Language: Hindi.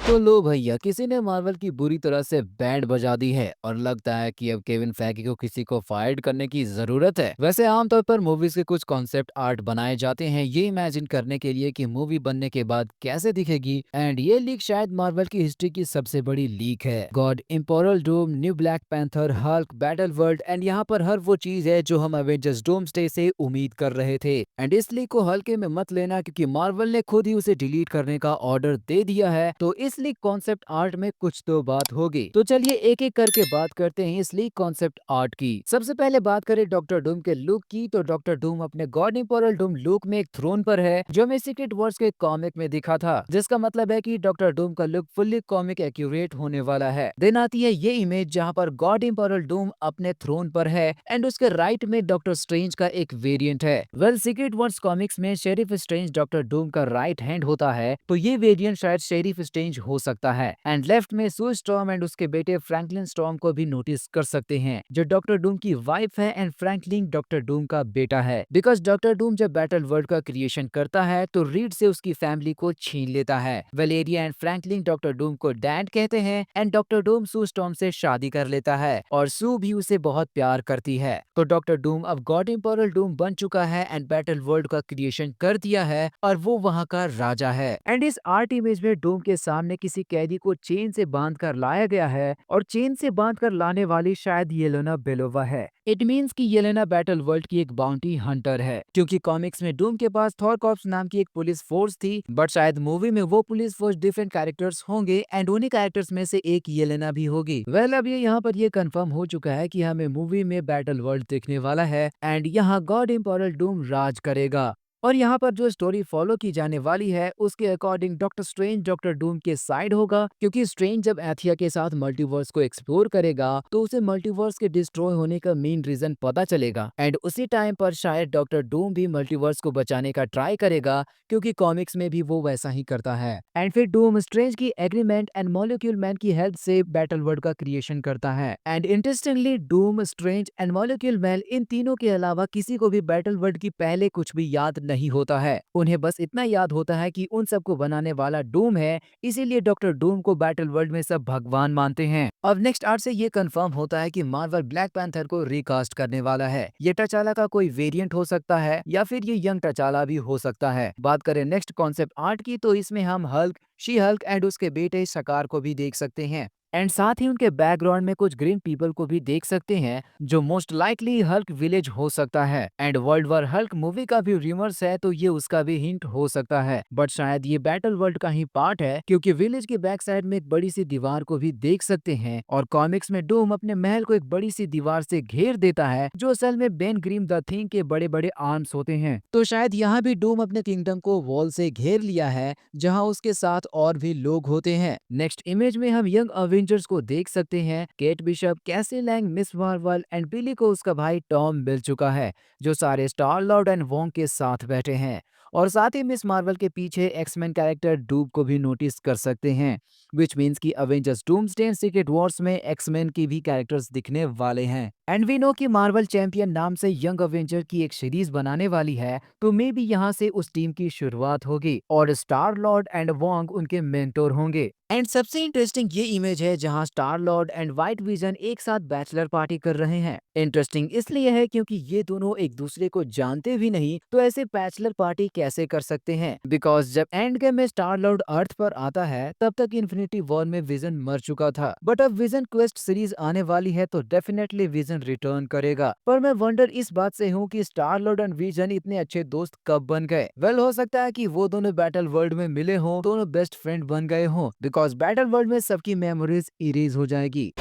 तो लो भैया, किसी ने मार्वल की बुरी तरह से बैंड बजा दी है और लगता है कि अब केविन फैगी को किसी को फाइट करने की जरूरत है। वैसे आमतौर पर मूवीज के कुछ कॉन्सेप्ट आर्ट बनाए जाते हैं ये इमेजिन करने के लिए कि मूवी बनने के बाद कैसे दिखेगी, एंड ये लीक शायद मार्वल की हिस्ट्री की सबसे बड़ी लीक है। God, Imperial Doom, New Black Panther, Hulk, Battle World, and यहाँ पर हर वो चीज है जो हम अवेंजर्स डूम्सडे से उम्मीद कर रहे थे। एंड इस लीक को हल्के में मत लेना, क्योंकि मार्वल ने खुद ही उसे डिलीट करने का ऑर्डर दे दिया है। तो इस लीक कॉन्सेप्ट आर्ट में कुछ तो बात होगी। तो चलिए एक एक करके बात करते हैं इस लीक कॉन्सेप्ट आर्ट की। सबसे पहले बात करें डॉक्टर डूम के लुक की, तो डॉक्टर डूम अपने गॉड इम्पोरल डूम लुक में एक थ्रोन पर है, जो हमें सीक्रेट वॉर्स के कॉमिक में दिखा था, जिसका मतलब है कि डॉक्टर डूम का लुक फुल्ली कॉमिक एक्यूरेट होने वाला है। देन आती है ये इमेज जहां पर गॉड इम्पोरल डूम अपने थ्रोन पर है एंड उसके राइट में डॉक्टर स्ट्रेंज का एक वेरिएंट है। वेल, सीक्रेट वॉर्स कॉमिक्स में शेरिफ स्ट्रेंज डॉक्टर डूम का राइट हैंड होता है, तो ये वेरिएंट शायद शेरिफ स्ट्रेंज हो सकता है। एंड लेफ्ट में सू स्टॉर्म एंड उसके बेटे फ्रैंकलिन स्टॉर्म को भी नोटिस कर सकते हैं, जो डॉक्टर डूम की वाइफ है एंड फ्रैंकलिन डॉक्टर डूम का बेटा है। बिकॉज डॉक्टर डूम जब बैटल वर्ल्ड का क्रिएशन करता है तो रीड से उसकी फैमिली को छीन लेता है। Valeria and Franklin Doctor Doom को डैड कहते हैं and Doctor Doom Sue Storm से शादी कर लेता है और सू भी उसे बहुत प्यार करती है। तो डॉक्टर डूम अब गॉड इम्पोरल डूम बन चुका है एंड बैटल वर्ल्ड का क्रिएशन कर दिया है और वो वहाँ का राजा है। एंड इस आर्ट इमेज में डूम के सामने किसी कैदी को चेन से बांध कर लाया गया है और चेन से बांध कर लाने वाली शायद येलेना बेलोवा है। इट मीन्स कि येलेना बैटल वर्ल्ड की एक बाउंटी हंटर है, क्योंकि कॉमिक्स में डूम के पास थॉर कॉर्प्स नाम की एक पुलिस फोर्स थी, बट शायद मूवी में वो पुलिस फोर्स डिफरेंट कैरेक्टर्स होंगे एंड उन्हीं कैरेक्टर्स में से एक येलेना भी होगी। वेल, अब ये यहाँ पर ये कंफर्म हो चुका है कि हमें मूवी में बैटल वर्ल्ड दिखने वाला है एंड यहाँ गॉड इम्पोरल डूम राज करेगा। और यहाँ पर जो स्टोरी फॉलो की जाने वाली है उसके according doctor strange doctor Doom के साइड होगा, क्योंकि स्ट्रेंज जब एथिया के साथ मल्टीवर्स को एक्सप्लोर करेगा तो उसे मल्टीवर्स के डिस्ट्रॉय होने का मेन रीजन पता चलेगा एंड उसी टाइम पर शायद डॉक्टर डूम भी मल्टीवर्स को बचाने का ट्राई करेगा, क्योंकि कॉमिक्स में भी वो वैसा ही करता है। एंड फिर डूम स्ट्रेंज की एग्रीमेंट एंड मॉलिक्यूल मैन की हेल्प से बैटल वर्ल्ड का क्रिएशन करता है। And interestingly Doom, strange and molecule man in तीनों के अलावा किसी को भी बैटल वर्ल्ड की पहले कुछ भी याद नहीं होता है। उन्हें बस इतना याद होता है कि उन सबको बनाने वाला डूम है, इसीलिए डॉक्टर डूम को बैटल वर्ल्ड में सब भगवान मानते हैं। अब नेक्स्ट आर्ट से ये कंफर्म होता है कि मार्वल ब्लैक पैंथर को रिकास्ट करने वाला है। ये टचाला का कोई वेरिएंट हो सकता है या फिर ये यंग टचाला भी हो सकता है। बात करें नेक्स्ट कॉन्सेप्ट आर्ट की, तो इसमें हम हल्क, शी हल्क एंड उसके बेटे सकार को भी देख सकते हैं एंड साथ ही उनके बैकग्राउंड में कुछ ग्रीन पीपल को भी देख सकते हैं, जो मोस्ट लाइकली हल्क विलेज हो सकता है। And world war Hulk movie का भी रूमर्स है, तो ये उसका भी हिंट हो सकता है, बट शायद ये बैटल वर्ल्ड का ही पार्ट है, क्योंकि विलेज के बैक साइड में एक बड़ी सी दीवार को भी देख सकते हैं और कॉमिक्स में डूम अपने महल को एक बड़ी सी दीवार से घेर देता है, जो असल में बेन ग्रीम द थिंग के बड़े बड़े आर्म्स होते हैं। तो शायद यहाँ भी डूम अपने किंगडम को वॉल से घेर लिया है, जहाँ उसके साथ और भी लोग होते हैं। नेक्स्ट इमेज में हम यंग अवेंजर्स को देख सकते हैं। केट बिशप, कैसी लैंग, मिस मार्वल एंड बिली को उसका भाई टॉम मिल चुका है, जो सारे स्टार लॉर्ड एंड वोंग के साथ बैठे हैं। और साथ ही मिस मार्वल के पीछे एक्समैन कैरेक्टर डूब को भी नोटिस कर सकते हैं, विच मीन्स की Avengers doomsday and secret Wars में एक्समैन की भी कैरेक्टर्स दिखने वाले हैं। एंड वी नो कि मार्वल चैंपियन नाम से यंग अवेंजर की एक सीरीज बनाने वाली है, तो मे बी यहाँ से उस टीम की शुरुआत होगी और स्टार लॉर्ड एंड वोंग उनके मेंटोर होंगे। एंड सबसे इंटरेस्टिंग ये इमेज है जहां star Lord and white vision एक साथ बैचलर पार्टी कर रहे हैं। इंटरेस्टिंग इसलिए है क्योंकि ये दोनों एक दूसरे को जानते भी नहीं, तो ऐसे बैचलर पार्टी कैसे कर सकते हैं? बिकॉज जब एंड गेम में स्टार लॉर्ड अर्थ पर आता है तब तक इन्फिनिटी वॉर में विजन मर चुका था, बट अब विजन क्वेस्ट सीरीज आने वाली है तो डेफिनेटली विजन रिटर्न करेगा। पर मैं वंडर इस बात से हूँ कि स्टार लॉर्ड एंड विजन इतने अच्छे दोस्त कब बन गए? वेल, हो सकता है कि वो दोनों बैटल वर्ल्ड में मिले हों, दोनों बेस्ट फ्रेंड बन गए हों, बिकॉज बैटल वर्ल्ड में सबकी मेमोरीज इरेज हो जाएगी।